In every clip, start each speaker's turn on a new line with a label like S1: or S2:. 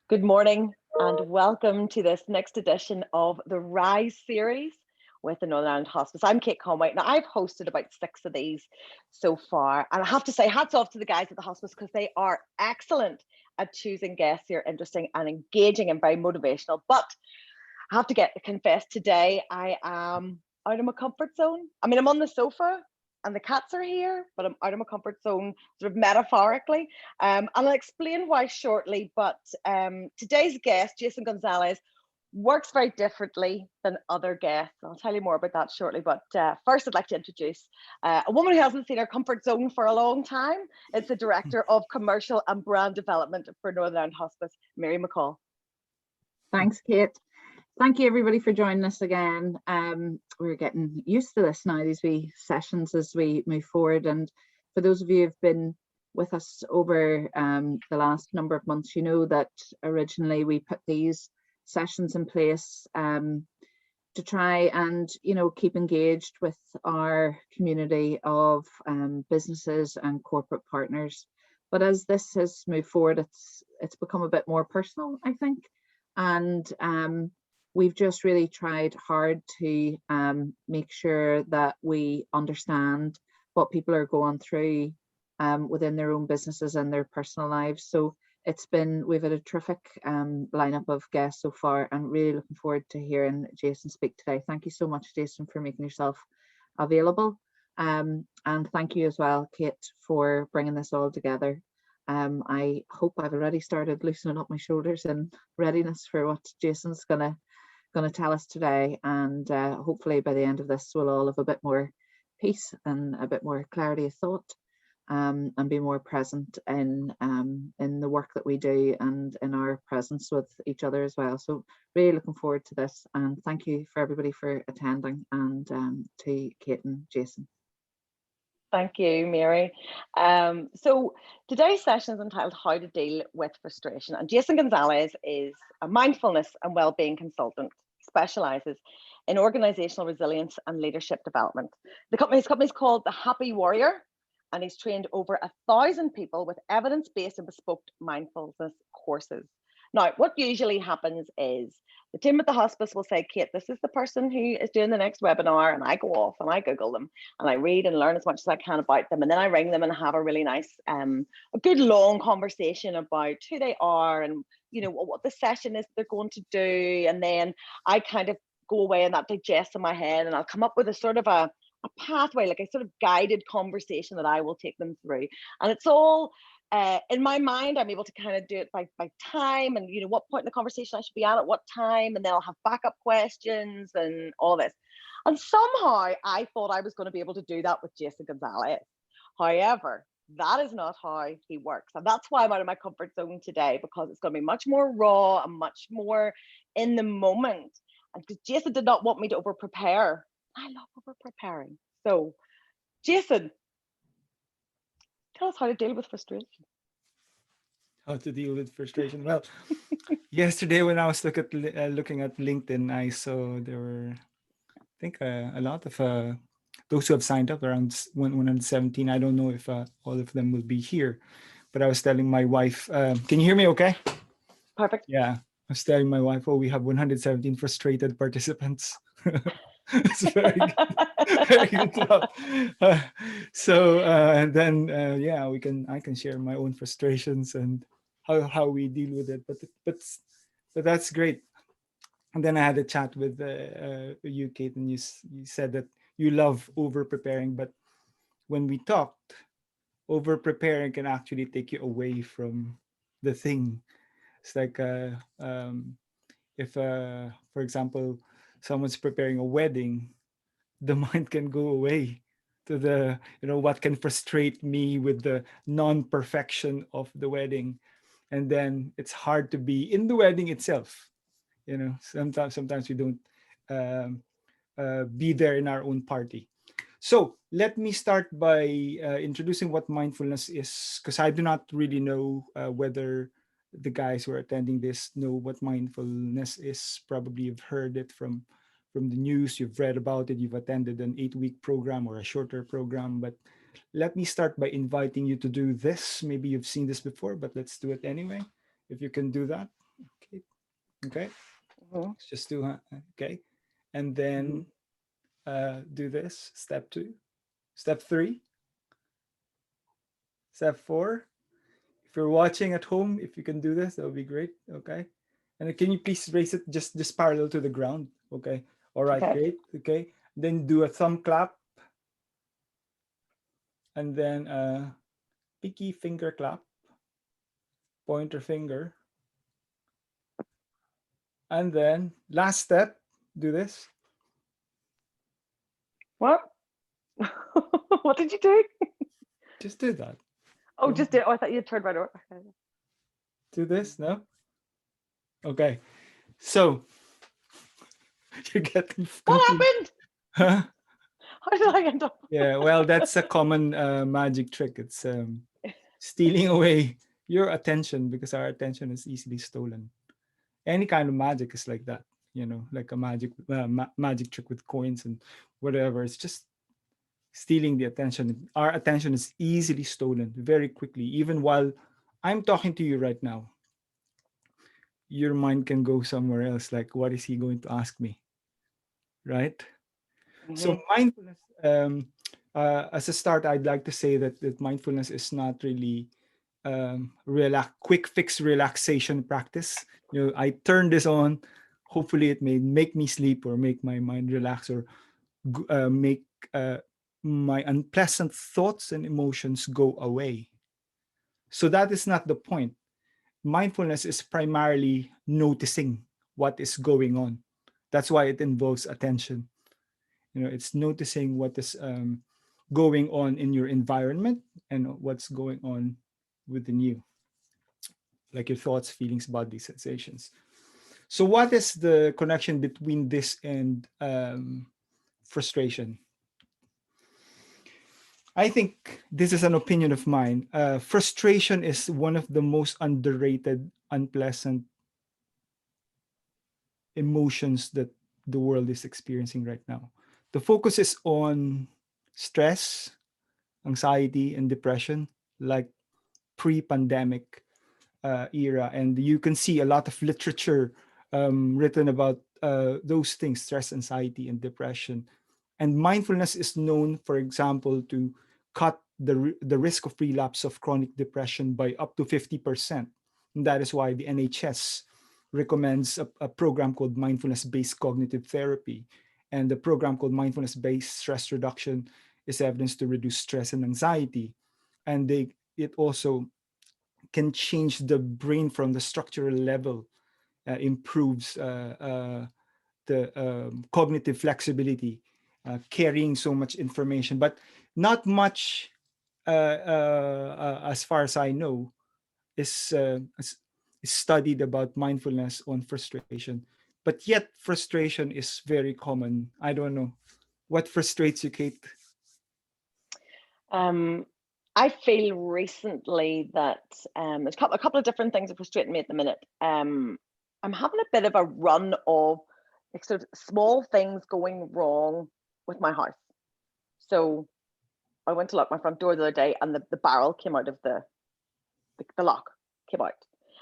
S1: Good morning and welcome to this next edition of the Rise series with the Northern Ireland Hospice. I'm Cate Conway. Now, I've hosted about 6 of these so far, and I have to say hats off to the guys at the hospice because they are excellent at choosing guests who are interesting and engaging and very motivational. But I have to confess today, I am out of my comfort zone. I mean, I'm on the sofa and the cats are here, but I'm out of my comfort zone, sort of metaphorically. And I'll explain why shortly. But today's guest, Jason Gonzalez, works very differently than other guests. I'll tell you more about that shortly. But first, I'd like to introduce a woman who hasn't seen her comfort zone for a long time. It's the Director of Commercial and Brand Development for Northern Ireland Hospice, Mary Mccall.
S2: Thanks, Cate. Thank you, everybody, for joining us again. We're getting used to this now, these wee sessions as we move forward. And for those of you who've been with us over the last number of months, you know that originally we put these sessions in place to try and, keep engaged with our community of businesses and corporate partners. But as this has moved forward, it's become a bit more personal, I think. And we've just really tried hard to make sure that we understand what people are going through within their own businesses and their personal lives. So we've had a terrific lineup of guests so far, and really looking forward to hearing Jason speak today. Thank you so much, Jason, for making yourself available. And thank you as well, Cate, for bringing this all together. I hope I've already started loosening up my shoulders in readiness for what Jason's gonna tell us today, and hopefully by the end of this we'll all have a bit more peace and a bit more clarity of thought, and be more present in the work that we do and in our presence with each other as well. So really looking forward to this, and thank you for everybody for attending, and to Cate and Jason.
S1: Thank you, Mary. So today's session is entitled How to Deal with Frustration. And Jason Gonzalez is a mindfulness and wellbeing consultant, specializes in organizational resilience and leadership development. His company is called The Happy Warrior, and he's trained over 1,000 people with evidence-based and bespoke mindfulness courses. Now, what usually happens is the team at the hospice will say, Cate, this is the person who is doing the next webinar, and I go off and I Google them and I read and learn as much as I can about them. And then I ring them and have a really nice, a good long conversation about who they are and, what the session is they're going to do. And then I kind of go away and that digests in my head, and I'll come up with a sort of a pathway, like a sort of guided conversation that I will take them through. And it's all in my mind. I'm able to kind of do it by time and, what point in the conversation I should be at what time. And then I'll have backup questions and all this. And somehow I thought I was going to be able to do that with Jason Gonzalez. However, that is not how he works. And that's why I'm out of my comfort zone today, because it's going to be much more raw and much more in the moment. And because Jason did not want me to over prepare. I love over preparing. So, Jason, tell us how to deal with frustration.
S3: How to deal with frustration? Well, yesterday when I was looking at LinkedIn, I saw there were, I think, a lot of those who have signed up, around 117. I don't know if all of them will be here, but I was telling my wife, can you hear me okay?
S1: Perfect.
S3: Yeah, I was telling my wife, we have 117 frustrated participants. It's very good. Very good job. And then I can share my own frustrations and how we deal with it. But that's great. And then I had a chat with you, Cate, and you said that you love over preparing, but when we talked, over preparing can actually take you away from the thing. It's like if for example, someone's preparing a wedding, the mind can go away to the, what can frustrate me with the non-perfection of the wedding. And then it's hard to be in the wedding itself. Sometimes we don't be there in our own party. So let me start by introducing what mindfulness is, because I do not really know whether the guys who are attending this know what mindfulness is. Probably you've heard it from the news, you've read about it, you've attended an 8-week program or a shorter program. But let me start by inviting you to do this. Maybe you've seen this before, but let's do it anyway, if you can do that. Okay.
S1: Mhm.
S3: Let's just do okay, and then do this. Step 2, step 3, step 4. If you're watching at home, if you can do this, that would be great. Okay, and then can you please raise it just parallel to the ground? Okay. All right.
S1: Okay.
S3: Great. Okay. Then do a thumb clap, and then pinky finger clap, pointer finger, and then last step. Do this.
S1: What? What did you do?
S3: Just do that.
S1: Oh, just do it. Oh, I thought you had turned right over. Okay.
S3: Do this. No. Okay. So you're getting
S1: What
S3: confused.
S1: happened?
S3: Huh?
S1: How did I end up?
S3: Yeah. Well, that's a common magic trick. It's stealing away your attention because our attention is easily stolen. Any kind of magic is like that. Like a magic trick with coins and whatever. It's just stealing the attention. Our attention is easily stolen very quickly. Even while I'm talking to you right now, your mind can go somewhere else. Like, what is he going to ask me? Right? So
S1: Mhm.
S3: mindfulness, as a start, I'd like to say that mindfulness is not really quick fix relaxation practice. I turn this on. Hopefully, it may make me sleep or make my mind relax or make uh, my unpleasant thoughts and emotions go away. So that is not the point. Mindfulness is primarily noticing what is going on. That's why it involves attention. It's noticing what is going on in your environment and what's going on within you, like your thoughts, feelings, body sensations. So what is the connection between this and frustration? I think this is an opinion of mine. Frustration is one of the most underrated, unpleasant emotions that the world is experiencing right now. The focus is on stress, anxiety, and depression, like pre-pandemic era, and you can see a lot of literature written about those things: stress, anxiety, and depression. And mindfulness is known, for example, to cut the risk of relapse of chronic depression by up to 50%. And that is why the NHS recommends a program called mindfulness-based cognitive therapy. And the program called mindfulness-based stress reduction is evidence to reduce stress and anxiety. And it also can change the brain from the structural level, improves the cognitive flexibility, carrying so much information, but not much, as far as I know, is studied about mindfulness on frustration. But yet, frustration is very common. I don't know. What frustrates you, Cate?
S1: Um, I feel recently that there's a couple of different things that frustrate me at the minute. I'm having a bit of a run of like sort of small things going wrong with my house. So I went to lock my front door the other day, and the barrel came out of the lock came out,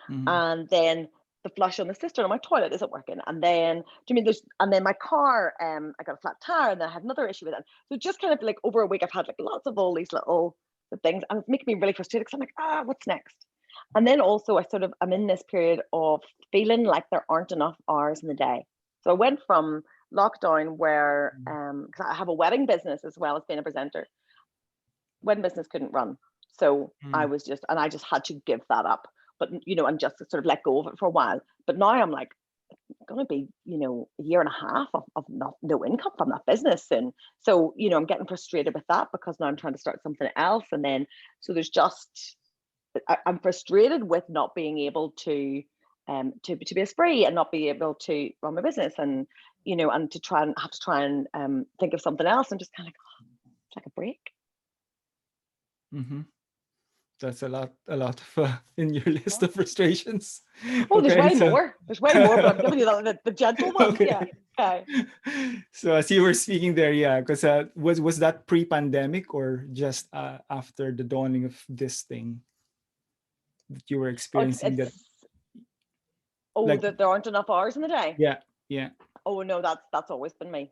S3: Mhm.
S1: and then the flush on the cistern on my toilet isn't working, and then do you mean there's and then my car, I got a flat tire, and then I had another issue with it. So just kind of like over a week I've had like lots of all these little things, and it's making me really frustrated because I'm like, what's next? And then also I'm in this period of feeling like there aren't enough hours in the day. So I went from lockdown where because I have a wedding business as well as being a presenter. Wedding business couldn't run, so I just had to give that up, but and just sort of let go of it for a while. But now I'm like, going to be a year and a half of no income from that business, and so I'm getting frustrated with that because now I'm trying to start something else, and then so there's just I'm frustrated with not being able to be a spree and not be able to run my business, and and to try and think of something else, and just kind of like, it's like a break.
S3: Mm-hmm. That's a lot of in your list of frustrations.
S1: Oh, there's
S3: Okay,
S1: way
S3: so
S1: more. There's way more, but I'm giving you the gentle ones.
S3: okay.
S1: Yeah. Okay.
S3: So as you were speaking there, yeah, because was that pre-pandemic or just after the dawning of this thing that you were
S1: Oh, it's
S3: experiencing that?
S1: it's Oh,
S3: Like,
S1: that there aren't enough hours in the day.
S3: yeah.
S1: Oh no, that's always been me.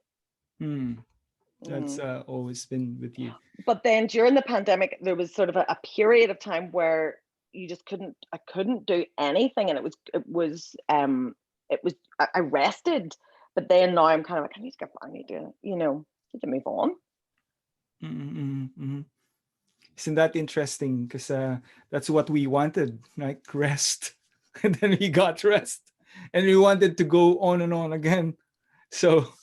S3: That's always been with you.
S1: But then during the pandemic, there was sort of a period of time where you just I couldn't do anything, and I rested. But then now I'm kind of like, I need to get back, I need to move on.
S3: Isn't that interesting? Because that's what we wanted, like rest. And then we got rest. And we wanted to go on and on again. So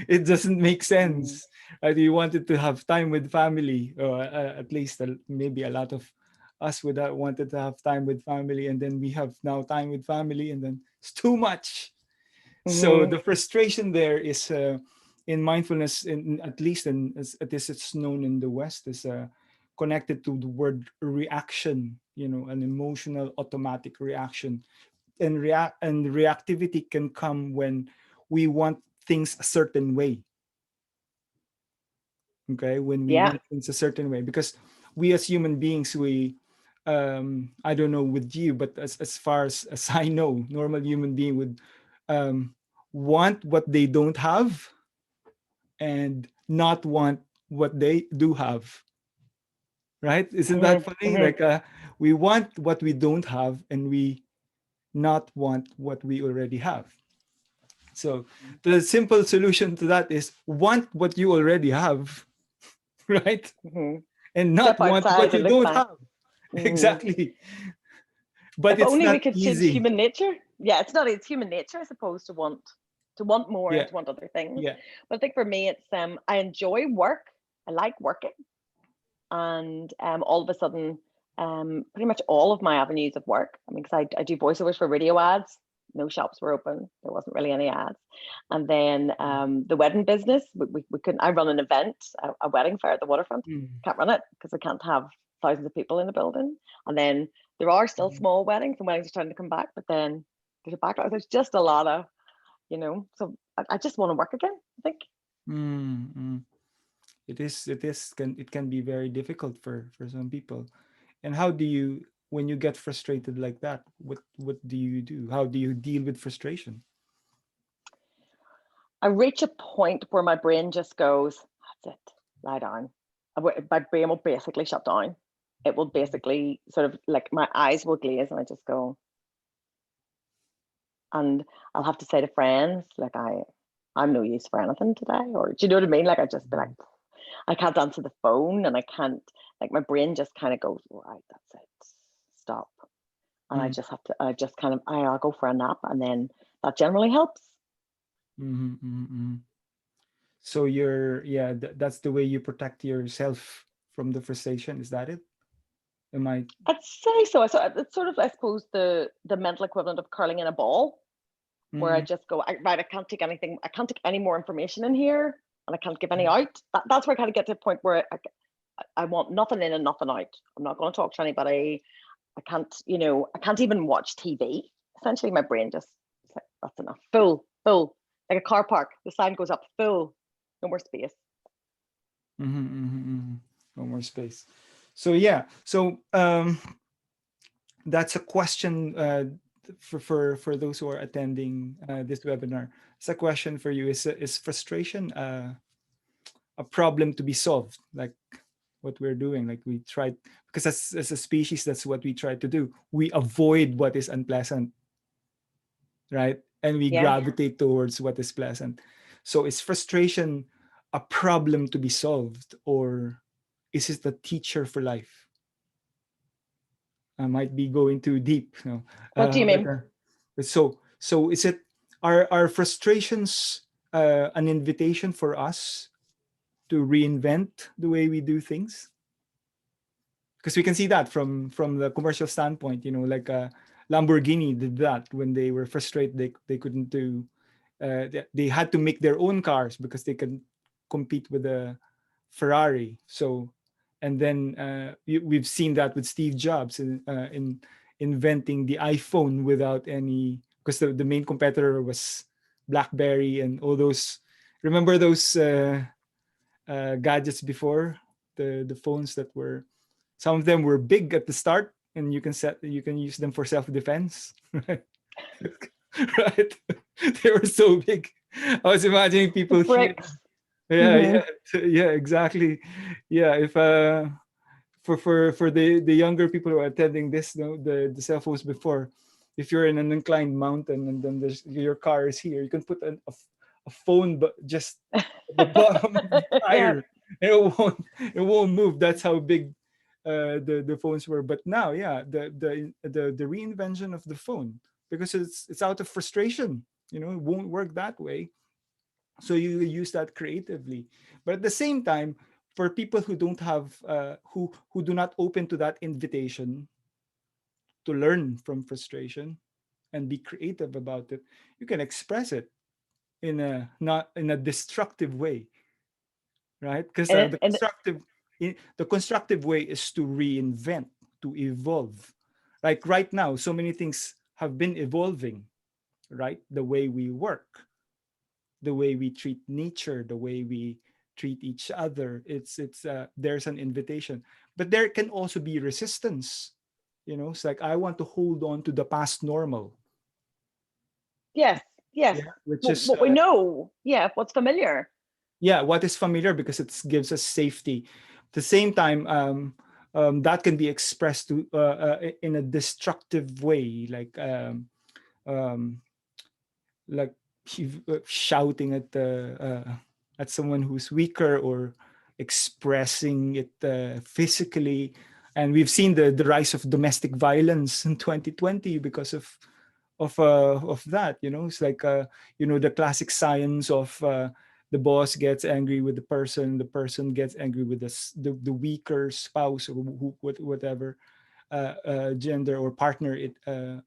S3: it doesn't make sense. Right? We wanted to have time with family, or at least maybe a lot of us would have wanted to have time with family. And then we have now time with family, and then it's too much. So the frustration there is in mindfulness, at least as it's known in the West, is connected to the word reaction, an emotional automatic reaction. And reactivity can come when we want things a certain way. Okay, when we want things a certain way, because we as human beings, we I don't know with you, but as far as I know, normal human being would want what they don't have and not want what they do have. Right? Isn't that funny? Like we want what we don't have, and we not want what we already have. So the simple solution to that is want what you already have, right? And not want what you don't have. Exactly. But
S1: if
S3: it's
S1: only
S3: not
S1: we could
S3: easy.
S1: change human nature. Yeah, it's human nature, I suppose, to want more and to want other things. But I think for me, it's I enjoy work. I like working, and all of a sudden, pretty much all of my avenues of work. I mean, because I do voiceovers for radio ads. No shops were open. There wasn't really any ads. And then the wedding business, we couldn't. I run an event, a wedding fair at the waterfront. Can't run it because I can't have thousands of people in the building. And then there are still small weddings, and weddings are starting to come back. But then there's a backlog. There's just a lot of, So I just want to work again, I think.
S3: It can be very difficult for some people. And how do you, when you get frustrated like that, what do you do? How do you deal with frustration?
S1: I reach a point where my brain just goes, that's it, lie down. My brain will basically shut down. It will basically sort of like my eyes will glaze, and I just go. And I'll have to say to friends, like, I'm no use for anything today, or do you know what I mean? Like, I just be like, I can't answer the phone, and I can't, like, my brain just kind of goes, right, that's it, stop. And I'll go for a nap, and then that generally helps.
S3: So that's the way you protect yourself from the frustration. Is that it? I'd
S1: say so. It's sort of, I suppose, the mental equivalent of curling in a ball, where I just go, I can't take anything, I can't take any more information in here, and I can't give any out. That's where I kind of get to a point where I want nothing in and nothing out. I'm not going to talk to anybody. I can't even watch TV. Essentially, my brain just, like, that's enough. Full, like a car park. The sign goes up, full, no more space.
S3: No more space. So that's a question for those who are attending this webinar. It's a question for you. Is frustration a problem to be solved, like what we're doing? Like we try, because as a species, that's what we try to do. We avoid what is unpleasant, right? And we gravitate towards what is pleasant. So is frustration a problem to be solved, or is it a teacher for life? I might be going too deep.
S1: What do you mean?
S3: So is it, are frustrations an invitation for us to reinvent the way we do things? Because we can see that from the commercial standpoint, like Lamborghini did that when they were frustrated. They couldn't do, they had to make their own cars because they can compete with a Ferrari. So, and then we've seen that with Steve Jobs in inventing the iPhone without any, because the main competitor was BlackBerry and all those. Remember those gadgets before, the phones that were, some of them were big at the start, and you can use them for self-defense. Right? They were so big. I was imagining
S1: The
S3: people here.
S1: bricks.
S3: Yeah,
S1: Hmm.
S3: yeah, exactly. Yeah, if for the younger people who are attending this, the cell phones before, if you're in an inclined mountain and then your car is here, you can put a phone, but just at the bottom of the
S1: Yeah.
S3: tire, and it won't move. That's how big the phones were. But now, yeah, the reinvention of the phone, because it's out of frustration. It won't work that way, so you use that creatively. But at the same time, for people who don't have who do not open to that invitation to learn from frustration and be creative about it, you can express it in a not in a destructive way, right? Because
S1: And, and
S3: the constructive way is to reinvent, to evolve. Like right now, so many things have been evolving, right? The way we work, the way we treat nature, the way we treat each other. It's there's an invitation, but there can also be resistance. It's like I want to hold on to the past normal,
S1: yes, yes.
S3: yeah, which is
S1: What we know, yeah, what's familiar.
S3: yeah, what is familiar, because it gives us safety. At the same time, that can be expressed in a destructive way, um, like shouting at someone who's weaker, or expressing it physically. And we've seen the rise of domestic violence in 2020 because of that. It's like the classic signs of the boss gets angry with the person gets angry with the weaker spouse, or whatever gender or partner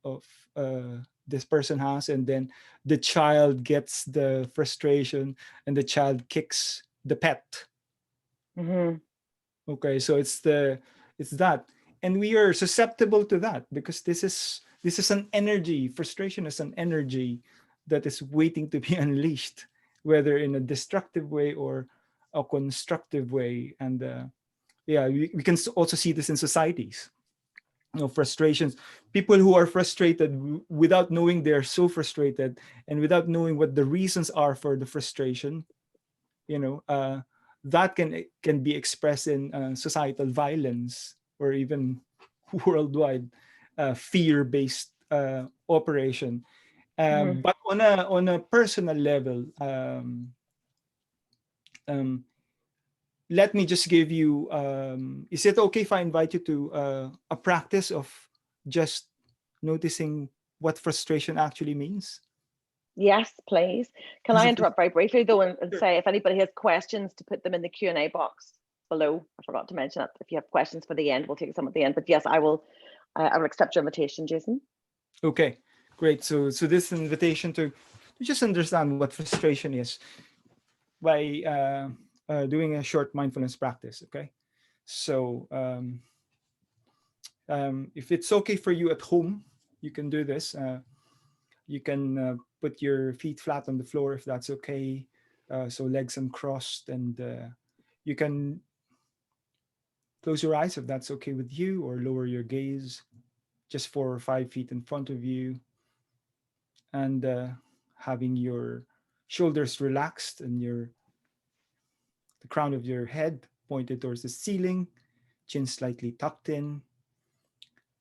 S3: of this person has, and then the child gets the frustration, and the child kicks the pet.
S1: Hmm.
S3: Okay, so it's that, and we are susceptible to that, because this is an energy. Frustration is an energy that is waiting to be unleashed, whether in a destructive way or a constructive way. And yeah, we can also see this in societies. Frustrations, people who are frustrated without knowing they're so frustrated, and without knowing what the reasons are for the frustration, you know uh, that can be expressed in societal violence, or even worldwide fear-based operation.
S1: Hmm.
S3: But on a personal level, um, let me just give you, is it okay if I invite you to a practice of just noticing what frustration actually means?
S1: Yes, please. Can
S3: Is
S1: I
S3: it
S1: interrupt very briefly though, and
S3: Sure.
S1: say if anybody has questions to put them in the Q&A box below. I forgot to mention that. If you have questions for the end, we'll take some at the end. But yes, I will. I will accept your invitation, Jason.
S3: Okay, great. So this invitation to just understand what frustration is by doing a short mindfulness practice. Okay, so if it's okay for you at home, you can do this. You can put your feet flat on the floor if that's okay. So legs uncrossed, and you can close your eyes if that's okay with you, or lower your gaze just 4 or 5 feet in front of you, and having your shoulders relaxed, and the crown of your head pointed towards the ceiling, chin slightly tucked in,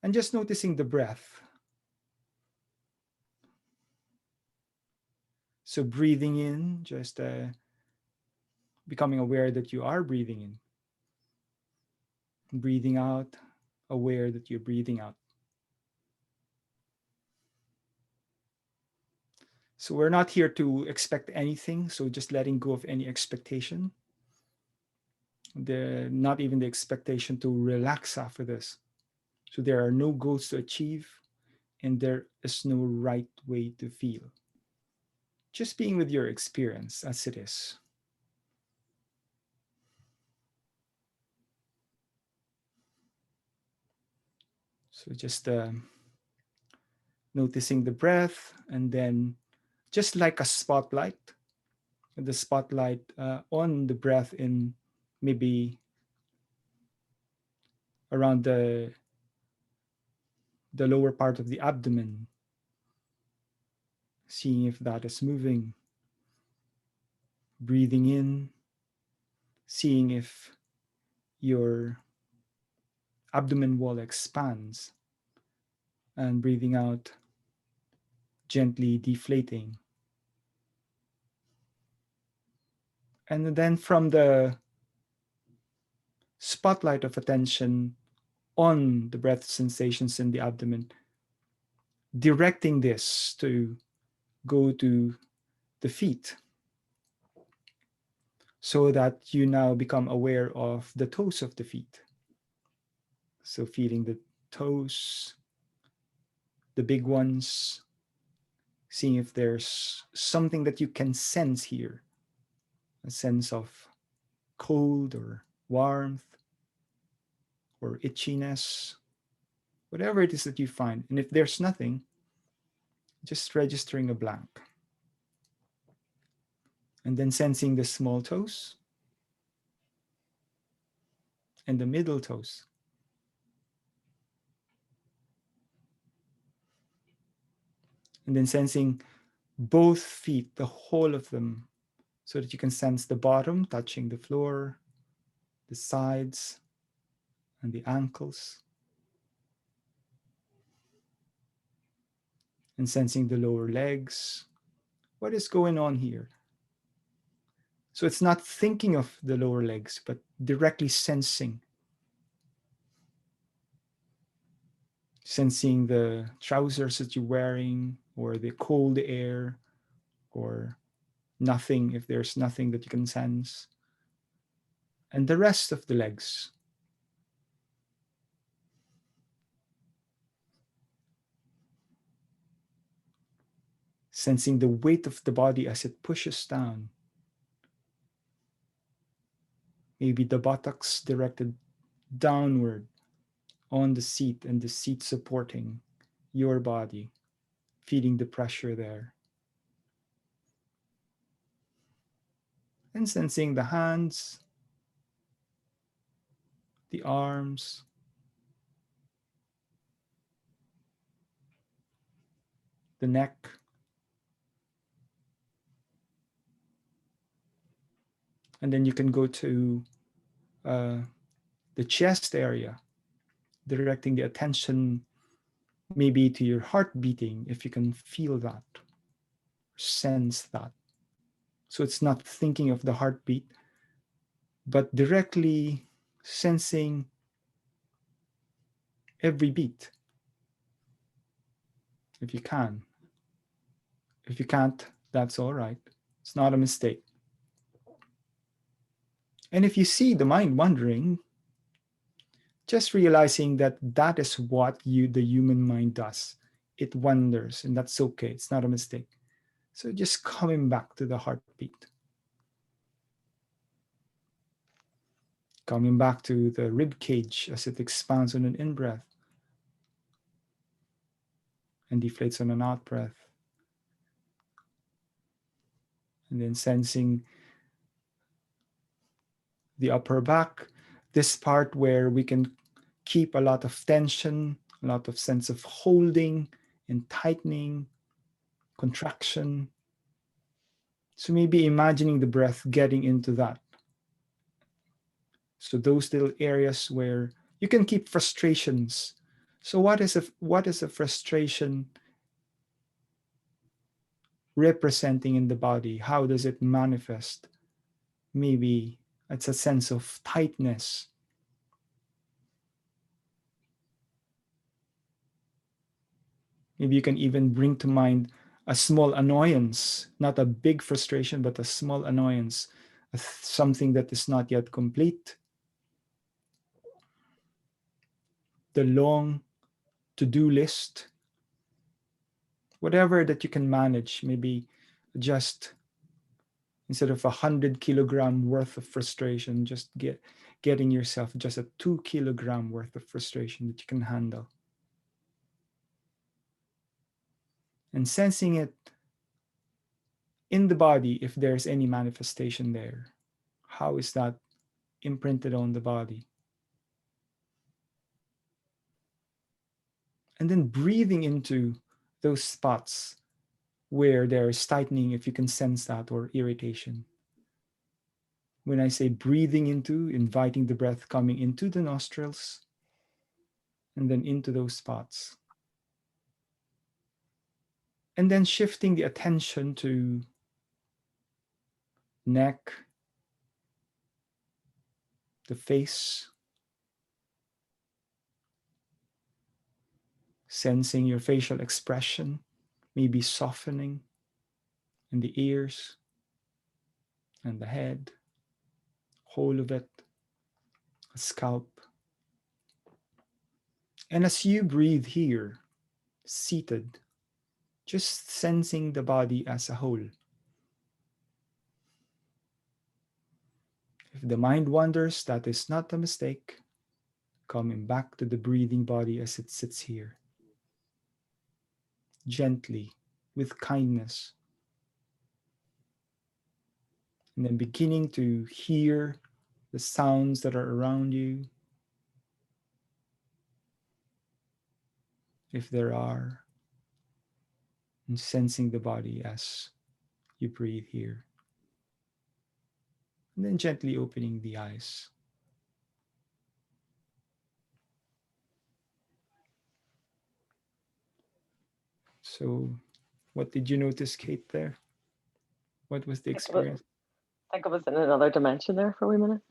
S3: and just noticing the breath. So breathing in, just becoming aware that you are breathing in. Breathing out, aware that you're breathing out. So we're not here to expect anything. So just letting go of any expectation, not even the expectation to relax after this. So there are no goals to achieve, and there is no right way to feel. Just being with your experience as it is. So just noticing the breath, and then just like a spotlight, the spotlight on the breath in maybe around the lower part of the abdomen, seeing if that is moving. Breathing in, seeing if your abdomen wall expands, and breathing out, gently deflating. And then from the spotlight of attention on the breath sensations in the abdomen, directing this to go to the feet, so that you now become aware of the toes of the feet. So feeling the toes, the big ones, seeing if there's something that you can sense here, a sense of cold or warmth or itchiness, whatever it is that you find. And if there's nothing, just registering a blank. And then sensing the small toes and the middle toes. And then sensing both feet, the whole of them, so that you can sense the bottom touching the floor, the sides, and the ankles. And sensing the lower legs. What is going on here? So it's not thinking of the lower legs, but directly sensing. Sensing the trousers that you're wearing, or the cold air, or nothing, if there's nothing that you can sense. And the rest of the legs. Sensing the weight of the body as it pushes down. Maybe the buttocks directed downward on the seat, and the seat supporting your body, feeling the pressure there. And sensing the hands, the arms, the neck, and then you can go to the chest area, directing the attention maybe to your heart beating, if you can feel that, sense that. So it's not thinking of the heartbeat, but directly sensing every beat, if you can. If you can't, that's all right. It's not a mistake. And if you see the mind wandering, just realizing that that is what the human mind does. It wanders, and that's okay. It's not a mistake. So just coming back to the heartbeat. Coming back to the rib cage as it expands on an in-breath and deflates on an out-breath. And then sensing the upper back, this part where we can keep a lot of tension, a lot of sense of holding and tightening, contraction. So maybe imagining the breath getting into that. So those little areas where you can keep frustrations. So what is a frustration representing in the body? How does it manifest? Maybe it's a sense of tightness. Maybe you can even bring to mind a small annoyance, not a big frustration, but a small annoyance, something that is not yet complete. The long to-do list, whatever that you can manage, maybe just instead of 100 kilogram worth of frustration, just getting yourself just a 2 kilogram worth of frustration that you can handle. And sensing it in the body, if there's any manifestation there. How is that imprinted on the body? And then breathing into those spots where there is tightening, if you can sense that, or irritation. When I say breathing into, inviting the breath coming into the nostrils and then into those spots. And then shifting the attention to neck, the face, sensing your facial expression, maybe softening in the ears and the head, whole of it, scalp. And as you breathe here, seated, just sensing the body as a whole. If the mind wanders, that is not a mistake. Coming back to the breathing body as it sits here. Gently, with kindness. And then beginning to hear the sounds that are around you. If there are. And sensing the body as you breathe here. And then gently opening the eyes. So, what did you notice, Cate, there? What was the experience?
S1: I think I was in another dimension there for a wee minute.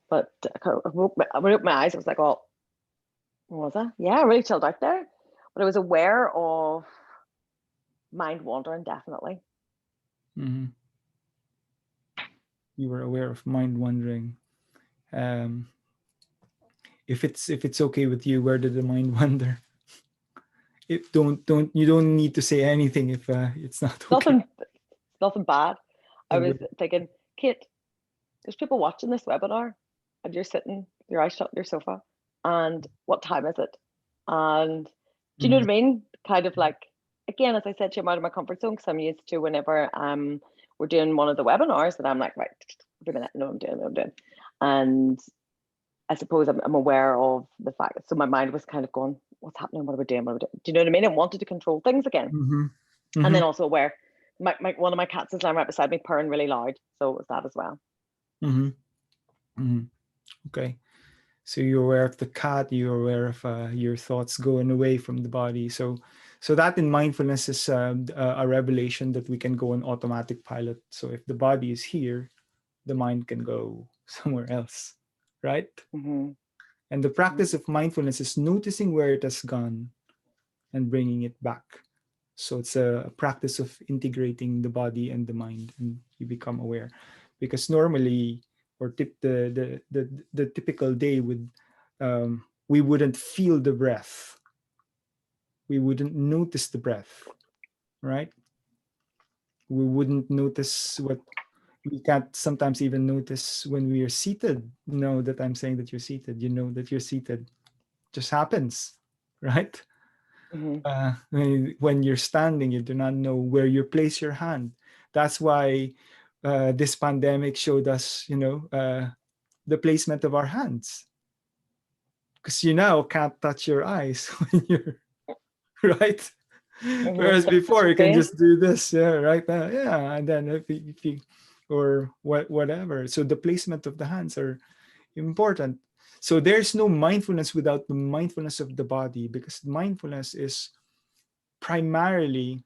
S1: But I opened my eyes, I was like, oh, what was that? Yeah, I really chilled out there. But I was aware of mind wandering, definitely.
S3: Mm-hmm. You were aware of mind wandering. If it's okay with you, where did the mind wander? You don't need to say anything if it's not okay.
S1: Nothing bad. I was thinking, Cate, there's people watching this webinar, and you're sitting, your eyes shut on your sofa, and what time is it? And do you know what I mean? Kind of like, again, as I said to you, I'm out of my comfort zone, because I'm used to whenever we're doing one of the webinars that I'm like, right, wait a minute, I know what I'm doing. And I suppose I'm aware of the fact, so my mind was kind of going, what's happening? What are we doing? Do you know what I mean? I wanted to control things again. And then also aware, one of my cats is lying right beside me, purring really loud. So it was that as well.
S3: Okay. So you're aware of the cat, you're aware of your thoughts going away from the body. So that in mindfulness is a revelation that we can go on automatic pilot. So if the body is here, the mind can go somewhere else, right? And the practice of mindfulness is noticing where it has gone and bringing it back. So it's a practice of integrating the body and the mind, and you become aware. Because normally, or the typical day would, we wouldn't feel the breath. We wouldn't notice the breath, right? We wouldn't notice what we can't sometimes even notice when we are seated. Know that I'm saying that you're seated. You know that you're seated. Just happens, right? When you're standing, you do not know where you place your hand. That's why this pandemic showed us, the placement of our hands. Because you now can't touch your eyes when you're right. Whereas before you can just do this, right now, and then if you or whatever. So the placement of the hands are important. So there's no mindfulness without the mindfulness of the body, because mindfulness is primarily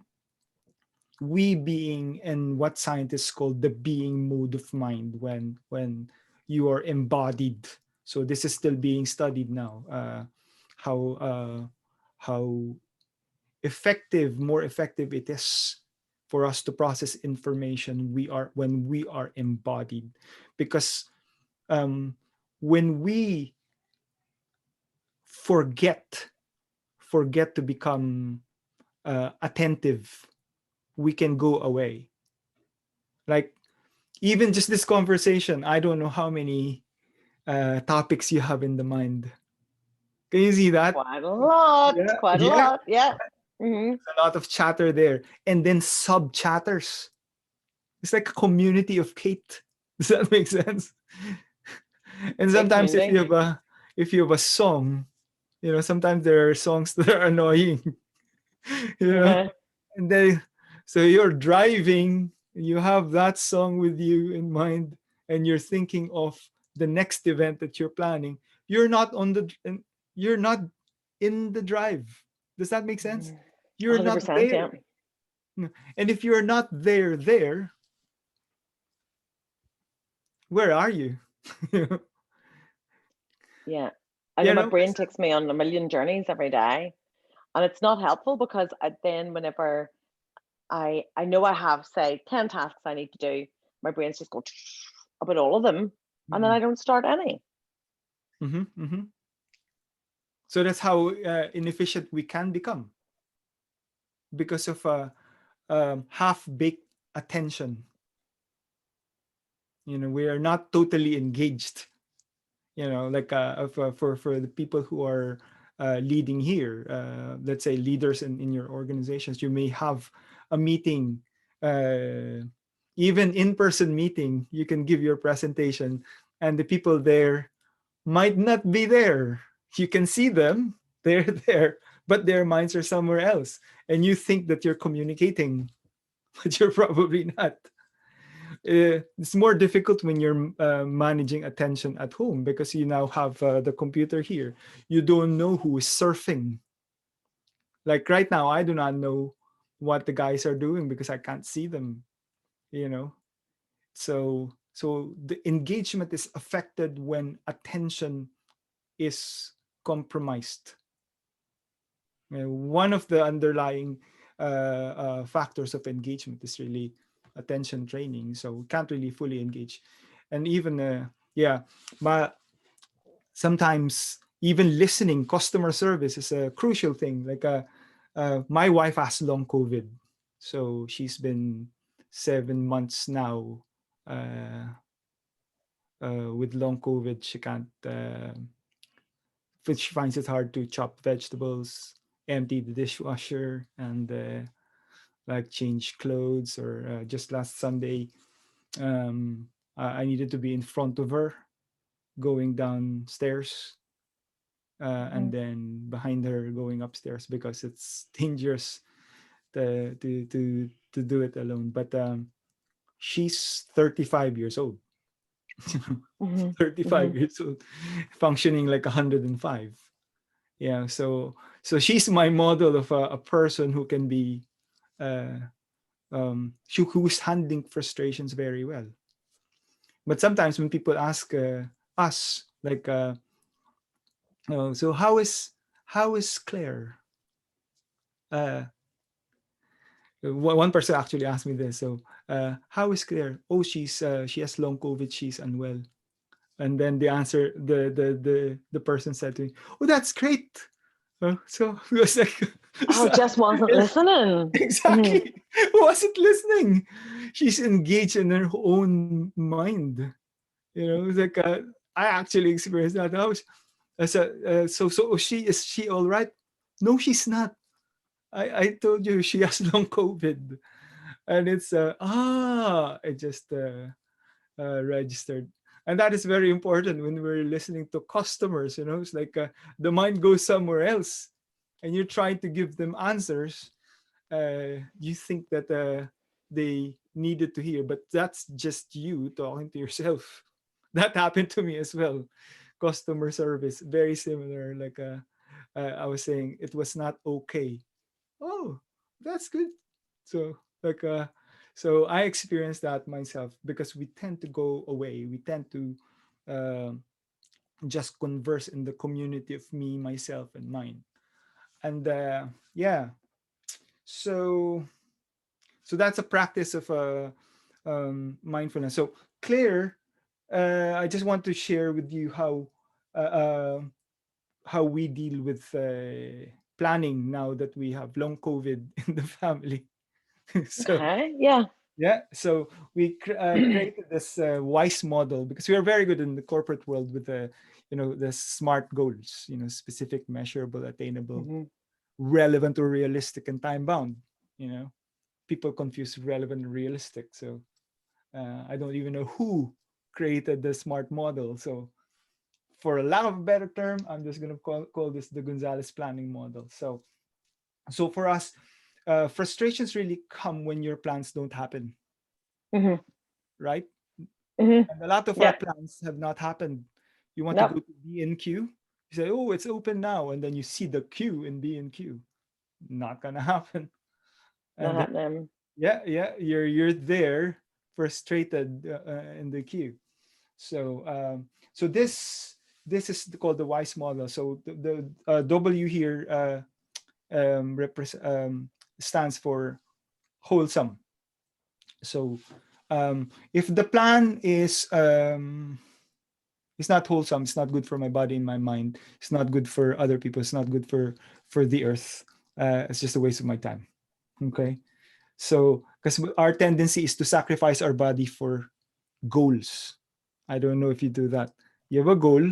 S3: we being in what scientists call the being mode of mind when you are embodied. So this is still being studied now. How more effective it is for us to process information when we are embodied, because when we forget to become attentive, we can go away. Like even just this conversation, I don't know how many topics you have in the mind. Can you see that?
S1: Quite a lot.
S3: Yeah.
S1: Quite a lot. Yeah.
S3: A lot of chatter there, and then sub chatters. It's like a community of Cate. Does that make sense? And sometimes if you have a song, sometimes there are songs that are annoying. And then So you're driving, you have that song with you in mind, and you're thinking of the next event that you're planning. You're not on the, you're not in the drive. Does that make sense? You're not
S1: 100%, yeah.
S3: there. And if you're not there, where are you?
S1: Yeah. I know
S3: You
S1: my
S3: know?
S1: brain takes me on a million journeys every day, and it's not helpful because then whenever I know I have, say, 10 tasks I need to do, my brain's just go about all of them, and then I don't start any.
S3: Mm-hmm, mm-hmm. So that's how inefficient we can become because of half-baked attention. We are not totally engaged. Like for the people who are leading here, let's say leaders in your organizations, you may have a meeting, even in-person meeting. You can give your presentation, and the people there might not be there. You can see them, they're there, but their minds are somewhere else. And you think that you're communicating, but you're probably not. It's more difficult when you're managing attention at home because you now have the computer here. You don't know who is surfing. Like right now, I do not know what the guys are doing because I can't see them, you know. So the engagement is affected when attention is compromised. One of the underlying factors of engagement is really attention training. So we can't really fully engage, and even but sometimes even listening, customer service is a crucial thing. Like my wife has long COVID, so she's been 7 months now. With long COVID, she can't. She finds it hard to chop vegetables, empty the dishwasher, and like change clothes. Or just last Sunday, I needed to be in front of her going downstairs, and then behind her going upstairs because it's dangerous to do it alone. But she's 35 years old. 35 years old, functioning like 105. Yeah, so she's my model of a person who can be who's handling frustrations very well. But sometimes when people ask us like so how is Claire, one person actually asked me this. So how is Claire? Oh, she has long COVID, she's unwell. And then the person said to me, oh, that's great. So it was like,
S1: Oh, just wasn't listening.
S3: Exactly. Wasn't listening. She's engaged in her own mind. It's like I actually experienced that. So is she all right? No, she's not. I told you she has long COVID, and it's it just registered. And that is very important when we're listening to customers. It's like the mind goes somewhere else, and you're trying to give them answers you think that they needed to hear, but that's just you talking to yourself. That happened to me as well. Customer service, very similar. Like I was saying, it was not okay. Oh, that's good. So like so I experienced that myself because we tend to go away. We tend to uh, just converse in the community of me, myself, and mine. And yeah, so that's a practice of mindfulness. So Claire, I just want to share with you how we deal with planning now that we have long COVID in the family. So
S1: Okay, yeah.
S3: yeah, so we created this WISE model because we are very good in the corporate world with the SMART goals, specific, measurable, attainable, relevant or realistic, and time bound. People confuse relevant and realistic. So I don't even know who created the SMART model. So for a lack of a better term, I'm just going to call this the Gonzales planning model. So for us, frustrations really come when your plans don't happen,
S1: Mm-hmm.
S3: right?
S1: Mm-hmm.
S3: And a lot of our
S1: Yeah.
S3: plans have not happened. You want to
S1: Nope.
S3: go to B&Q, you say, oh, it's open now, and then you see the queue in B&Q. Not gonna happen.
S1: Not
S3: And then,
S1: happening.
S3: yeah, you're there frustrated in the queue. So so this is called the WISE model. So the W here stands for wholesome. So if the plan is it's not wholesome, it's not good for my body and my mind, it's not good for other people, it's not good for the earth, it's just a waste of my time. Okay, so because our tendency is to sacrifice our body for goals. I don't know if you do that. You have a goal,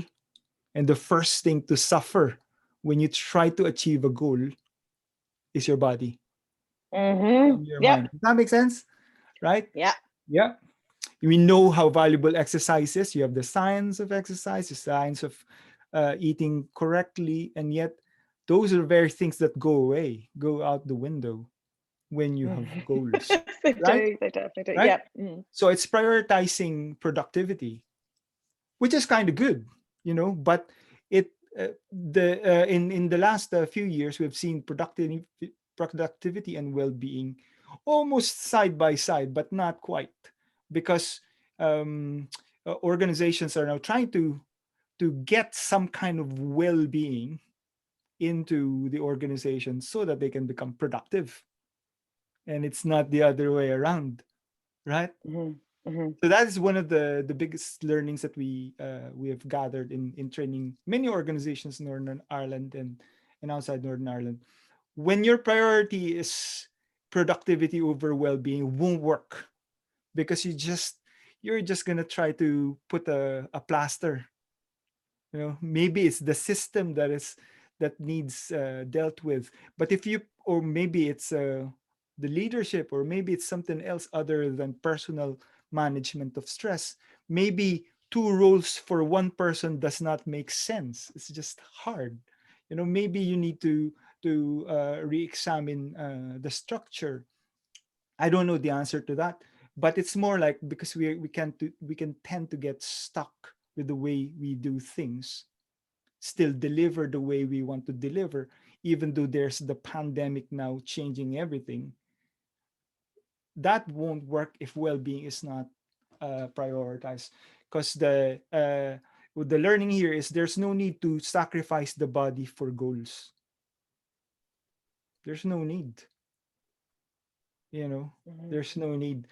S3: and the first thing to suffer when you try to achieve a goal is your body
S1: Mm-hmm.
S3: and your
S1: Yep.
S3: mind. Does that make sense? Right?
S1: Yeah.
S3: Yeah. We know how valuable exercise is. You have the science of exercise, the science of eating correctly, and yet those are very things that go away, go out the window when you have goals,
S1: They
S3: right?
S1: do. They definitely do.
S3: Right?
S1: Yep. Mm.
S3: So it's prioritizing productivity, which is kind of good, but it the in the last few years we've seen productivity and well-being almost side by side, but not quite, because um, organizations are now trying to get some kind of well-being into the organization so that they can become productive, and it's not the other way around, right?
S1: Mm-hmm. Mm-hmm.
S3: So that is one of the biggest learnings that we have gathered in training many organizations in Northern Ireland and outside Northern Ireland. When your priority is productivity over well-being, won't work, because you're just gonna try to put a plaster. Maybe it's the system that needs dealt with. But if you, or maybe it's the leadership, or maybe it's something else other than personal management of stress. Maybe two roles for one person does not make sense. It's just hard. Maybe you need to re-examine the structure. I don't know the answer to that, but it's more like, because we can tend to get stuck with the way we do things, still deliver the way we want to deliver, even though there's the pandemic now changing everything. That won't work if well-being is not prioritized, because the learning here is there's no need to sacrifice the body for goals. There's no need,
S1: Mm-hmm.
S3: there's no need,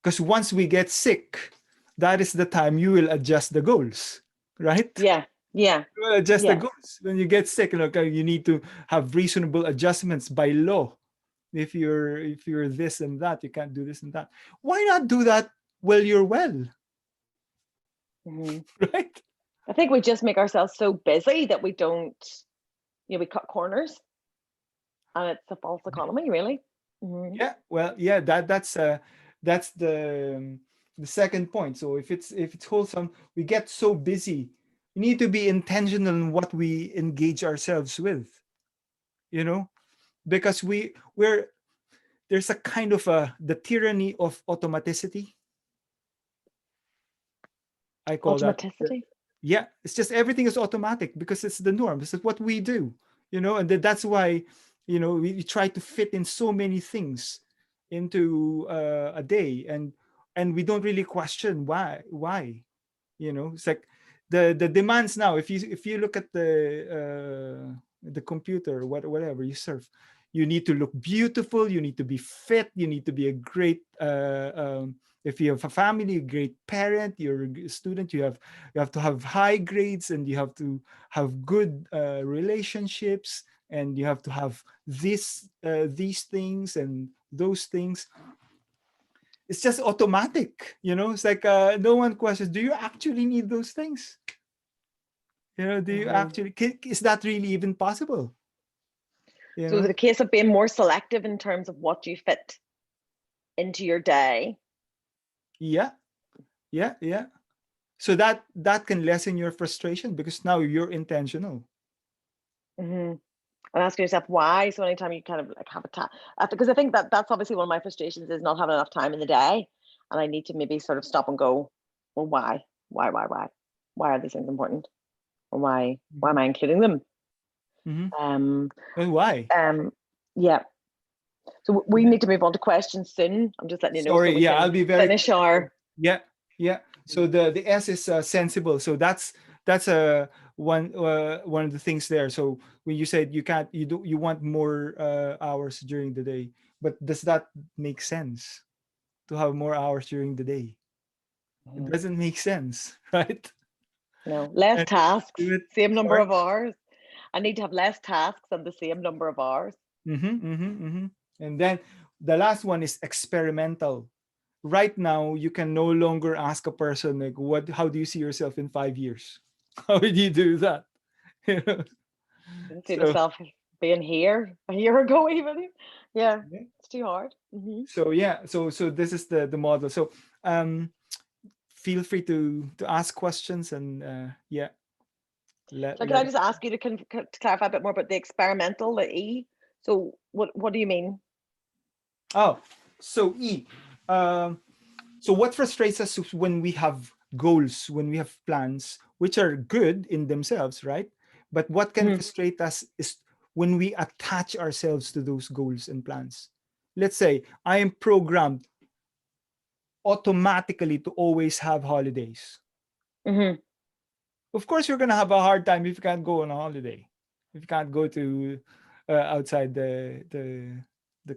S3: because once we get sick, that is the time you will adjust the goals, right?
S1: Yeah. Yeah.
S3: You will adjust the
S1: Yeah.
S3: goals when you get sick. Okay, you need to have reasonable adjustments by law. If you're this and that, you can't do this and that. Why not do that while you're well?
S1: Mm-hmm.
S3: Right?
S1: I think we just make ourselves so busy that we don't, we cut corners, and it's a false economy, really. Mm-hmm.
S3: Yeah. Well, yeah. That's the second point. So if it's wholesome, we get so busy. We need to be intentional in what we engage ourselves with. You know, because we're there's a kind of the tyranny of automaticity. I call that.
S1: Automaticity.
S3: Yeah, it's just everything is automatic because it's the norm. This is what we do, and that's why, we try to fit in so many things into a day, and we don't really question why. It's like the demands now. If you look at the computer, whatever you surf, you need to look beautiful, you need to be fit, you need to be a great if you have a family, a great parent, you're a student, you have to have high grades, and you have to have good relationships, and you have to have these things and those things. It's just automatic. It's like no one questions, do you actually need those things? Do you
S1: Mm-hmm.
S3: actually, is that really even possible?
S1: So is it a case of being more selective in terms of what you fit into your day?
S3: Yeah, yeah. So that can lessen your frustration because now you're intentional.
S1: Mm-hmm. and asking yourself why. So anytime you kind of like have a task, because I think that that's obviously one of my frustrations is not having enough time in the day, and I need to maybe sort of stop and go, well, why are these things important, or why am I including them?
S3: And why?
S1: Yeah. So we need to move on to questions soon. I'm just letting you know.
S3: Sorry,
S1: so we
S3: yeah,
S1: can
S3: I'll be very
S1: finish our.
S3: Yeah. So the S is sensible. So that's a one of the things there. So when you said you want more hours during the day, but does that make sense to have more hours during the day? It doesn't make sense, right?
S1: No, less tasks, same number
S3: Sorry?
S1: of hours. I need to have less tasks and the same number of hours.
S3: And then the last one is experimental. Right now, you can no longer ask a person like, how do you see yourself in 5 years? How would you do that? You know?
S1: I didn't see myself being here a year ago even. Yeah, it's too hard.
S3: So yeah, so this is the model. So feel free to ask questions and
S1: So can I just ask you to clarify a bit more about the experimental, the E? So what do you mean?
S3: Oh, so E. So what frustrates us is when we have goals, when we have plans, which are good in themselves, right? But what can frustrate us is when we attach ourselves to those goals and plans. Let's say I am programmed automatically to always have holidays. Of course, you're going to have a hard time if you can't go on a holiday, if you can't go to outside the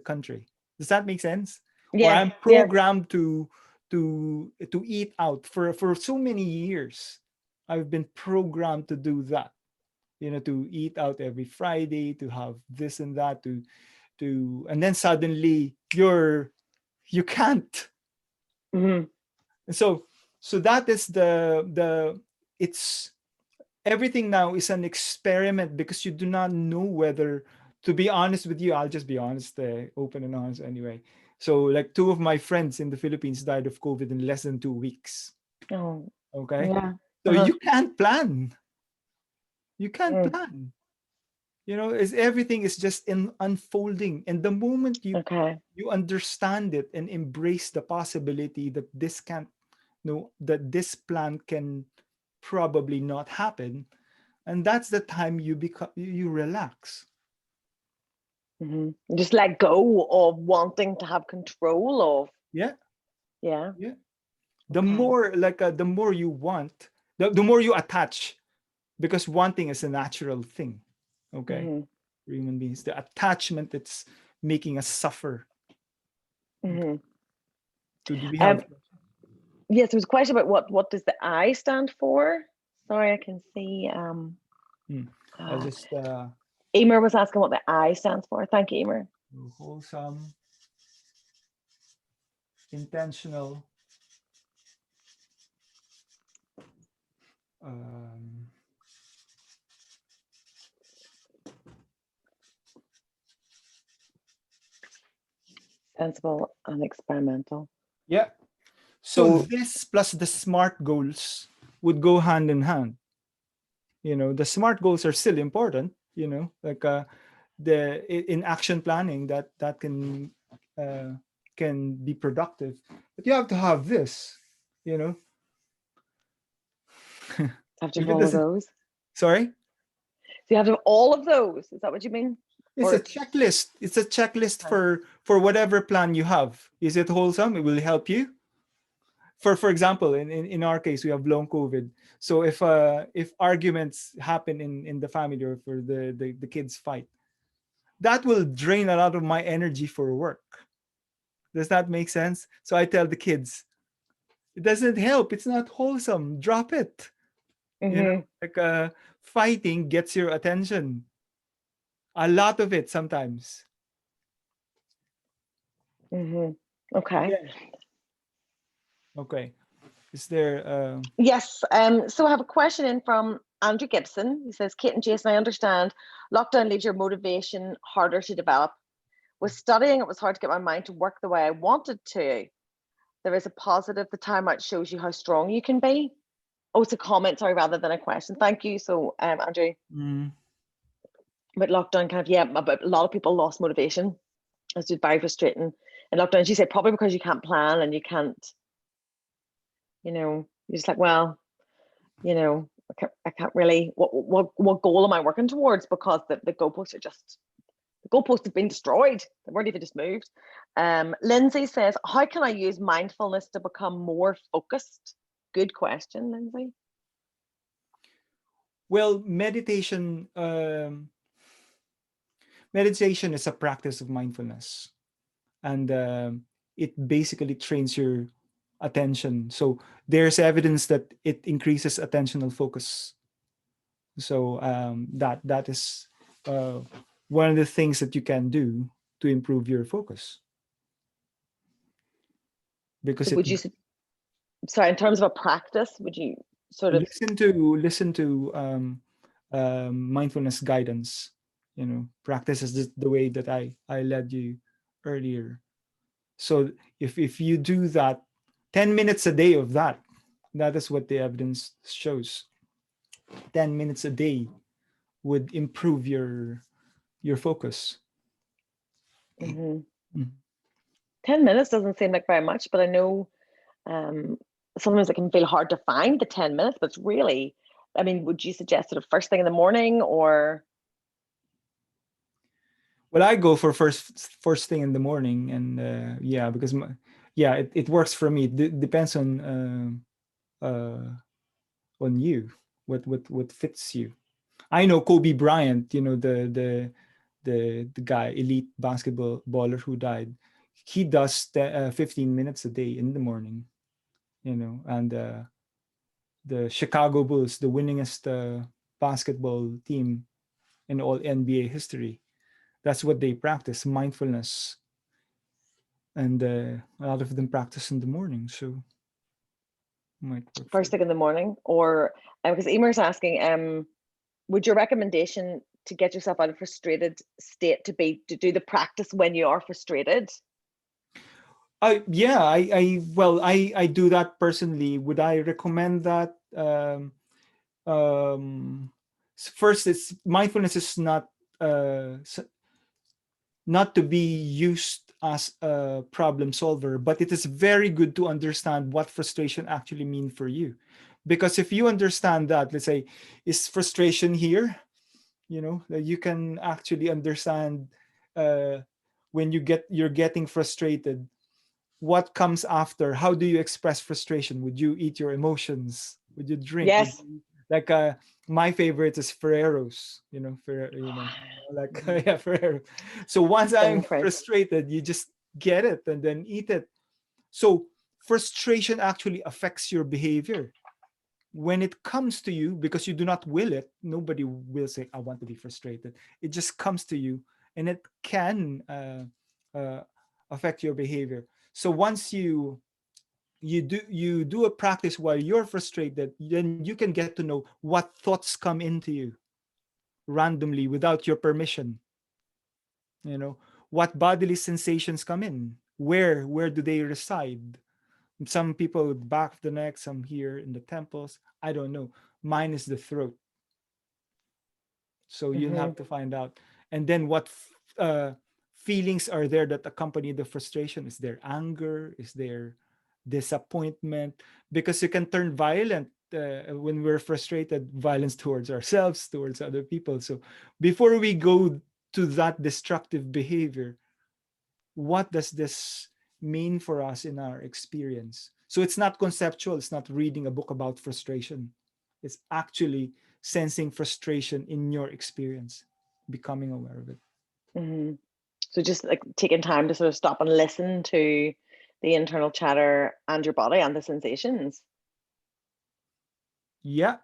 S3: country. Does that make sense?
S1: Yeah.
S3: Or I'm programmed to eat out for so many years. I've been programmed to do that. To eat out every Friday, to have this and that, and then suddenly you can't. And so that is it's everything now is an experiment because you do not know whether, to be honest with you, I'll just be honest, open and honest anyway. So like 2 of my friends in the Philippines died of COVID in less than 2 weeks.
S1: Oh,
S3: okay.
S1: Yeah.
S3: So you can't plan. You can't plan. Everything is just unfolding. And the moment you understand it and embrace the possibility that this can't, that this plan can probably not happen, and that's the time you relax.
S1: Just let go of wanting to have control of.
S3: Yeah. The
S1: Okay.
S3: more the more you want, the more you attach, because wanting is a natural thing. Okay. For human beings, the attachment, it's making us suffer. So do we have
S1: yes, there was a question about what does the I stand for? Sorry, I can see
S3: I'll just
S1: Emer was asking what the I stands for. Thank you, Emer.
S3: Wholesome, intentional,
S1: sensible and experimental.
S3: Yeah. So this plus the SMART goals would go hand in hand. The SMART goals are still important, like in action planning that can be productive. But you have to have this,
S1: Have to have all of those.
S3: Sorry?
S1: So you have to have all of those. Is that what you mean?
S3: It's a checklist. It's a checklist for whatever plan you have. Is it wholesome? It will help you. For example, in our case, we have long COVID. So if arguments happen in the family, or for the kids fight, that will drain a lot of my energy for work. Does that make sense? So I tell the kids, it doesn't help. It's not wholesome. Drop it. Fighting gets your attention. A lot of it sometimes.
S1: Okay.
S3: Yeah. Okay. Is there
S1: Yes. So I have a question in from Andrew Gibson. He says, Cate and Jason, I understand lockdown leaves your motivation harder to develop. With studying, it was hard to get my mind to work the way I wanted to. There is a positive. The time out shows you how strong you can be. Oh, it's a comment, sorry, rather than a question. Thank you. So, Andrew. about lockdown, kind of, yeah, about a lot of people lost motivation. It's just very frustrating in lockdown. As you said, probably because you can't plan and you can't, you're just like, well, I can't really, what goal am I working towards? Because the goalposts have been destroyed. They weren't even just moved. Lindsay says, how can I use mindfulness to become more focused? Good question, Lindsay.
S3: Well, meditation is a practice of mindfulness, and it basically trains your attention. So there's evidence that it increases attentional focus. So that is one of the things that you can do to improve your focus. Because
S1: so sorry, in terms of a practice, would you sort of
S3: listen to mindfulness guidance? Practice is the way that I led you earlier. So if you do that, 10 minutes a day of that is what the evidence shows. 10 minutes a day would improve your focus.
S1: 10 minutes doesn't seem like very much, but I know sometimes it can feel hard to find the 10 minutes, but it's really, would you suggest sort of first thing in the morning or?
S3: Well, I go for first thing in the morning, and because it works for me. Depends on you, what fits you. I know Kobe Bryant, the guy, elite basketballer who died. He does 15 minutes a day in the morning, and the Chicago Bulls, the winningest basketball team in all NBA history. That's what they practice, mindfulness. And a lot of them practice in the morning. So might work
S1: first thing in the morning, or because Emer's asking, would your recommendation to get yourself out of frustrated state to do the practice when you are frustrated?
S3: I do that personally. Would I recommend that? First, it's mindfulness is not to be used as a problem solver, but it is very good to understand what frustration actually means for you. Because if you understand that, let's say, is frustration here, you can actually understand when you're getting frustrated, what comes after. How do you express frustration? Would you eat your emotions? Would you drink?
S1: Yes.
S3: My favorite is Ferrero's, Ferrero. So once I'm frustrated, you just get it and then eat it. So frustration actually affects your behavior. When it comes to you, because you do not will it, nobody will say, I want to be frustrated. It just comes to you, and it can affect your behavior. So once you do a practice while you're frustrated, then you can get to know what thoughts come into you randomly without your permission. What bodily sensations come in, where do they reside? Some people with back of the neck, some here in the temples, I don't know. Mine is the throat. So you'll have to find out. And then what feelings are there that accompany the frustration? Is there anger? Is there disappointment? Because you can turn violent when we're frustrated, violence towards ourselves, towards other people. So before we go to that destructive behavior, what does this mean for us in our experience? So it's not conceptual. It's not reading a book about frustration. It's actually sensing frustration in your experience, becoming aware of it.
S1: So just like taking time to sort of stop and listen to the internal chatter and your body and the sensations.
S3: Yeah.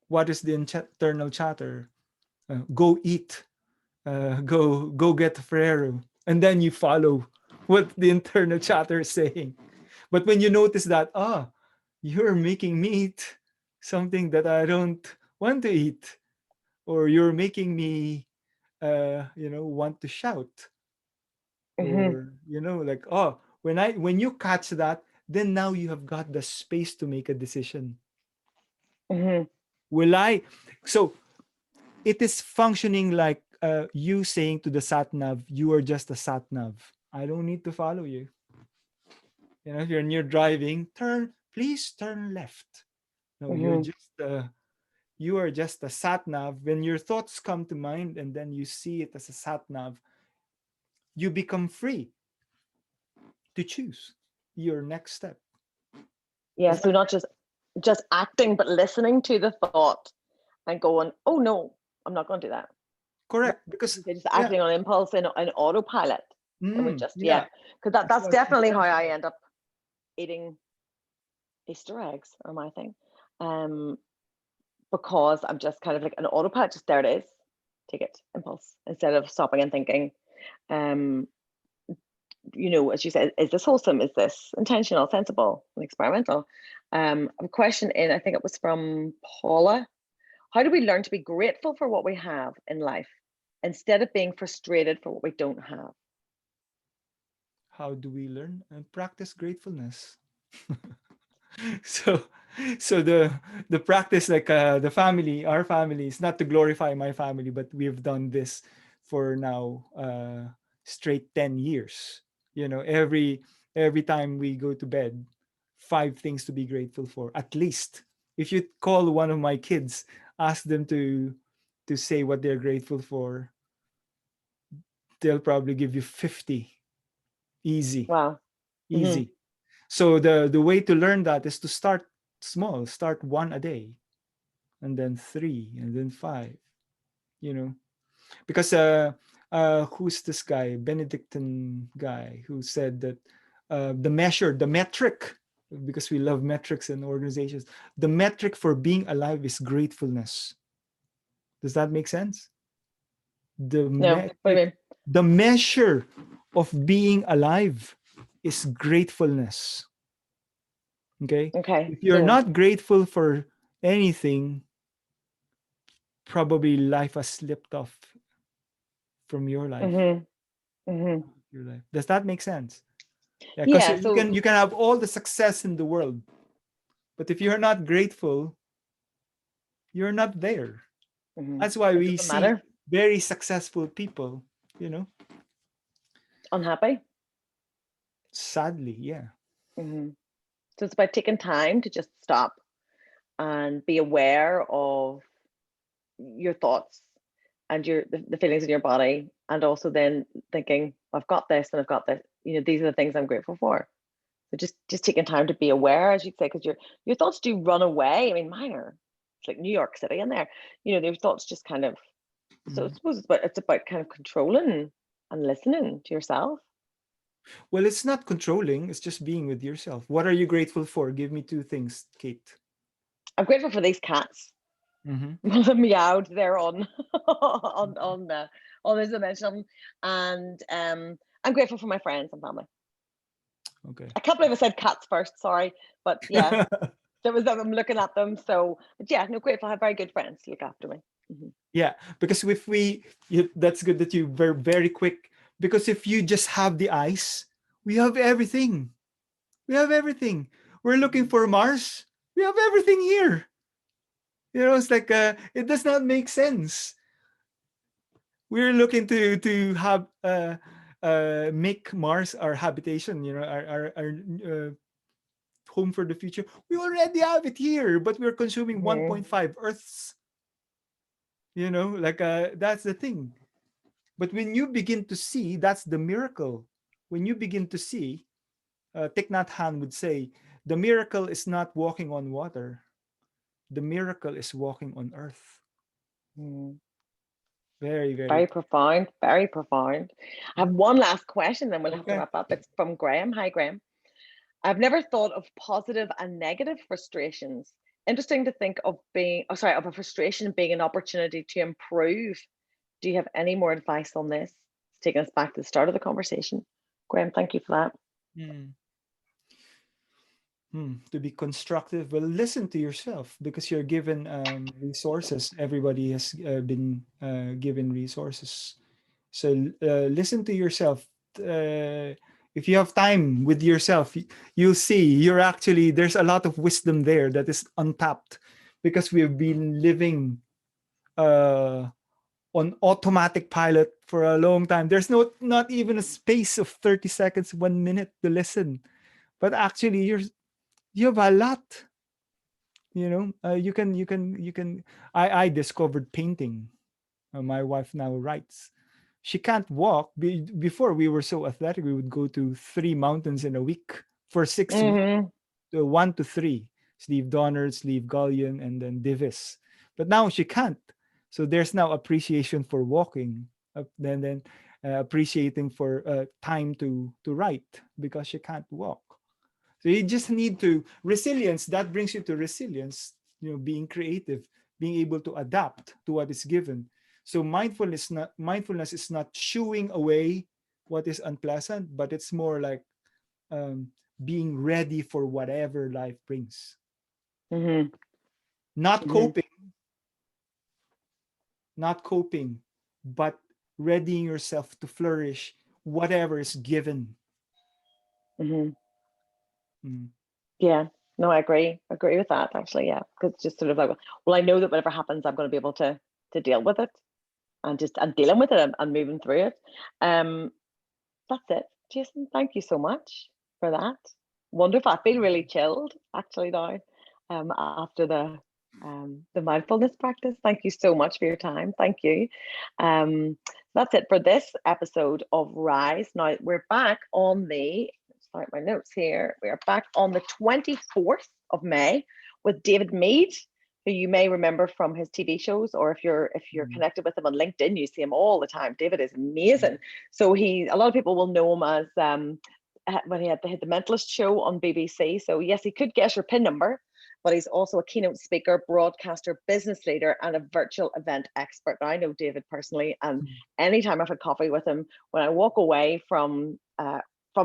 S3: What is the internal chatter? Go eat. Go get Ferrero. And then you follow what the internal chatter is saying. But when you notice that, you're making me eat something that I don't want to eat, or you're making me want to shout, or when you catch that, then now you have got the space to make a decision. Will I? So it is functioning like you saying to the sat nav, you are just a sat nav. I don't need to follow you. You know, if you're driving, please turn left. No, you are just a sat nav. When your thoughts come to mind and then you see it as a sat nav, you become free to choose your next step.
S1: Yeah, so not just acting, but listening to the thought and going, oh no, I'm not going to do that.
S3: Correct, because
S1: they're just acting on impulse and autopilot. And we just because that's definitely how I end up eating Easter eggs are my thing. Because I'm just kind of like an autopilot, just there it is, take it, impulse, instead of stopping and thinking, you know, as you said, is this wholesome? Is this intentional, sensible, and experimental? A question in, I think it was from Paula. How do we learn to be grateful for what we have in life instead of being frustrated for what we don't have?
S3: How do we learn and practice gratefulness? so the practice, like the family, our family, is not to glorify my family, but we've done this for now straight 10 years. You know, every time we go to bed, 5 things to be grateful for, at least. If you call one of my kids, ask them to say what they're grateful for, they'll probably give you 50. Easy.
S1: Wow.
S3: Easy. So the way to learn that is to start small. Start 1 a day, and then 3, and then 5. You know, because who's this guy, Benedictine guy, who said that the metric, because we love metrics in organizations, the metric for being alive is gratefulness. Does that make sense? The measure of being alive is gratefulness. Okay. If you're not grateful for anything, probably life has slipped off from your life. Your life. Does that make sense? Yeah. Because you can have all the success in the world, but if you're not grateful, you're not there. That's why we see very successful people, you know,
S1: unhappy.
S3: Sadly, yeah.
S1: So it's about taking time to just stop and be aware of your thoughts and the feelings in your body, and also then thinking, I've got this and I've got this, you know, these are the things I'm grateful for. So just taking time to be aware, as you'd say, because your thoughts do run away. I mean, mine are, it's like New York City in there, you know, their thoughts just kind of, so I suppose it's about kind of controlling and listening to yourself.
S3: Well, it's not controlling, it's just being with yourself. What are you grateful for? Give me 2 things, Cate.
S1: I'm grateful for these cats. Meowed there on this dimension, and I'm grateful for my friends and family.
S3: Okay.
S1: I can't believe I said cats first, sorry, but yeah, there was them. I'm looking at them, so but yeah, no, grateful. I have very good friends to look after me.
S3: Yeah, because if that's good that you were very quick. Because if you just have the eyes, we have everything. We have everything. We're looking for Mars. We have everything here. You know, it's like it does not make sense. We're looking to have make Mars our habitation. You know, our home for the future. We already have it here, but we're consuming 1.5 Earths. You know, like that's the thing. But when you begin to see, that's the miracle. When you begin to see, Thich Nhat Hanh would say, the miracle is not walking on water. The miracle is walking on earth. Very,
S1: very profound. Very profound. I have one last question, then we'll have to wrap up. It's from Graham. Hi, Graham. I've never thought of positive and negative frustrations. Interesting to think of of a frustration being an opportunity to improve. Do you have any more advice on this? It's taking us back to the start of the conversation. Graham, thank you for that.
S3: To be constructive, well, listen to yourself, because you're given resources. Everybody has been given resources. So listen to yourself. If you have time with yourself, you'll see there's a lot of wisdom there that is untapped, because we've been living on automatic pilot for a long time. There's not even a space of 30 seconds, 1 minute to listen. But actually, you have a lot. You know, you can. I discovered painting. My wife now writes. She can't walk. Before we were so athletic, we would go to 3 mountains in a week for 6 weeks. 1 to 3, Sleeve Donner, Sleeve Gullion, and then Divis. But now she can't. So there's now appreciation for walking, then appreciating for time to write because she can't walk. So you just need to resilience. That brings you to resilience. You know, being creative, being able to adapt to what is given. So mindfulness is not shooing away what is unpleasant, but it's more like being ready for whatever life brings. Not coping, but readying yourself to flourish whatever is given.
S1: Yeah, no, I agree with that, actually. Yeah, because it's just sort of like, well, I know that whatever happens, I'm going to be able to deal with it, and dealing with it and moving through it. That's it, Jason. Thank you so much for that. Wonderful. I feel really chilled actually now, after the mindfulness practice. Thank you so much for your time. Thank you. That's it for this episode of Rise. Now we're back on the, start my notes here. We are back on the 24th of May with David Mead, who you may remember from his TV shows, or if you're connected with him on LinkedIn, you see him all the time. David is amazing. So a lot of people will know him as when he had the Mentalist show on BBC. So yes, he could guess your PIN number, but he's also a keynote speaker, broadcaster, business leader, and a virtual event expert. Now, I know David personally, and anytime I've had coffee with him, when I walk away from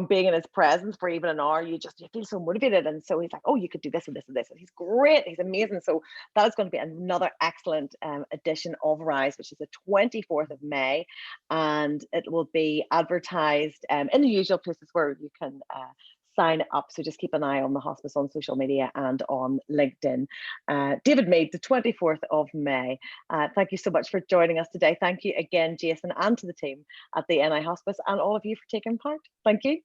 S1: being in his presence for even an hour, you feel so motivated. And so he's like, oh, you could do this and this and this. And he's great. He's amazing. So that is going to be another excellent edition of Rise, which is the 24th of May. And it will be advertised in the usual places where you can sign up. So just keep an eye on the Hospice on social media and on LinkedIn. David Mead, the 24th of May. Thank you so much for joining us today. Thank you again, Jason, and to the team at the NI Hospice, and all of you for taking part. Thank you.